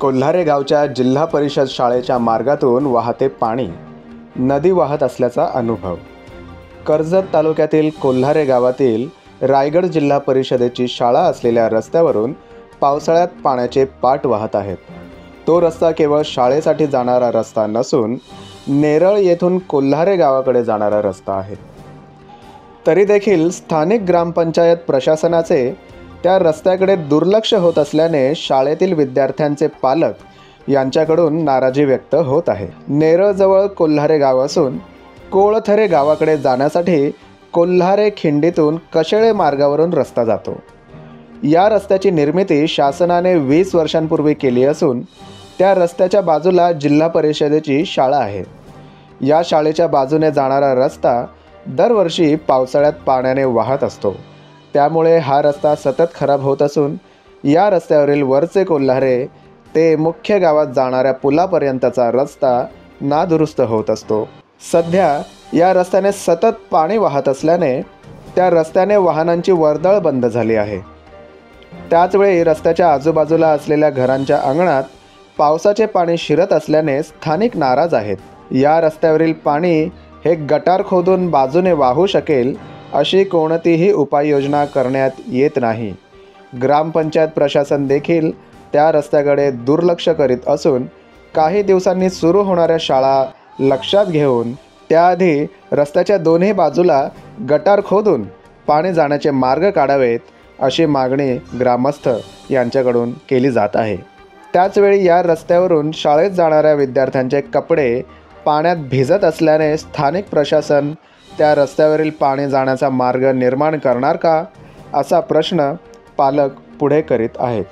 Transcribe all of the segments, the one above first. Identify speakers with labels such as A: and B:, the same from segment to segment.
A: कोल्हारे गावच्या जिल्हा परिषद शाळेच्या मार्गातून वाहते पाणी, नदी वाहत असल्याचा अनुभव। कर्जत तालुक्यातील कोल्हारे गावातील रायगड जिल्हा परिषदेची शाळा असलेल्या रस्त्यावरून पावसाळ्यात पाण्याचे पाट वाहत आहेत। तो रस्ता केवळ शाळेसाठी जाणारा रस्ता नसून नेरळ येथून कोल्हारे गावाकडे जाणारा रस्ता आहे। तरी देखील स्थानिक ग्रामपंचायत प्रशासनाचे त्या रस्त्याकडे दुर्लक्ष होत असल्याने शाळेतील विद्यार्थ्यांचे पालक यांच्याकडून नाराजी व्यक्त होत आहे। नेरळजवळ कोल्हारे गाव असून कोळथरे गावाकडे जाण्यासाठी कोल्हारे खिंडीतून कशेळे मार्गावरून रस्ता जातो। या रस्त्याची निर्मिती शासनाने 20 वर्षांपूर्वी केली असून त्या रस्त्याच्या बाजूला जिल्हा परिषदेची शाळा आहे। या शाळेच्या बाजूने जाणारा रस्ता दरवर्षी पावसाळ्यात पाण्याने वाहत असतो, त्यामुळे हा रस्ता सतत खराब होत असून या रस्त्यावरील वरचे कोल्हारे ते मुख्य गावात जाणाऱ्या पुलापर्यंतचा रस्ता नादुरुस्त होत असतो। सध्या या रस्त्याने सतत पाणी वाहत असल्याने त्या रस्त्याने वाहनांची वर्दळ बंद झाली आहे। त्याचवेळी रस्त्याच्या आजूबाजूला असलेल्या घरांच्या अंगणात पावसाचे पाणी शिरत असल्याने स्थानिक नाराज आहेत। या रस्त्यावरील पाणी हे गटार खोदून बाजूने वाहू शकेल अशी कोणतीही उपाययोजना करण्यात येत नाही। ग्रामपंचायत प्रशासन देखील त्या रस्त्याकडे दुर्लक्ष करीत असून काही दिवसांनी सुरू होणाऱ्या शाळा लक्षात घेऊन त्याआधी रस्त्याच्या दोन्ही बाजूला गटार खोदून पाणी जाण्याचे मार्ग काढावेत अशी मागणी ग्रामस्थ यांच्याकडून केली जात आहे। त्याचवेळी या रस्त्यावरून शाळेत जाणाऱ्या विद्यार्थ्यांचे कपडे पाण्यात भिजत असल्याने स्थानिक प्रशासन त्या रस्त्यावरील पाणी जाण्याचा मार्ग निर्माण करणार का, असा प्रश्न पालक पुढे करीत आहेत।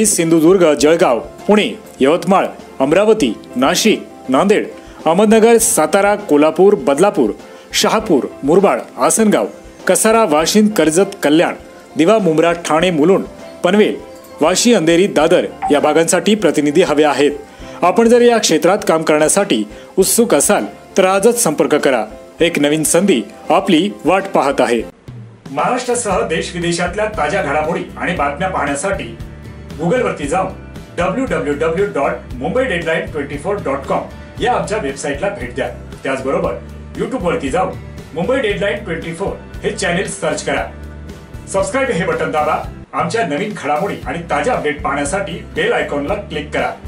B: सिंधुदुर्ग, जळगाव, पुणे, यवतमाळ, अमरावती, नाशिक, नांदेड, अहमदनगर, सातारा, कोल्हापूर, बदलापूर, शहापूर, मुरबाड, आसनगाव, कसारा, वाशिंद, कर्जत, कल्याण, दिवा, मुंब्रा, ठाणे, मुलुंड, पनवेल, वाशी, अंधेरी, दादर या भागांसाठी प्रतिनिधी हवे आहेत। आपण जर या क्षेत्रात काम करण्यासाठी उत्सुक असाल तर आजच संपर्क करा। एक नवीन संधी आपली वाट पाहत आहे। महाराष्ट्रासह देश विदेशातल्या ताज्या घडामोडी आणि बातम्या पाहण्यासाठी गुगलवरती जाऊन www.mumbaideadline24.com या आमच्या वेबसाईटला भेट द्या। त्याचबरोबर यूट्यूबवरती जाऊन मुंबई डेडलाईन 24 हे चॅनेल सर्च करा। सबस्क्राइब हे बटन दाबा। आमच्या नवीन घडामोडी आणि ताज्या अपडेट पाहण्यासाठी बेल आयकॉनला क्लिक करा।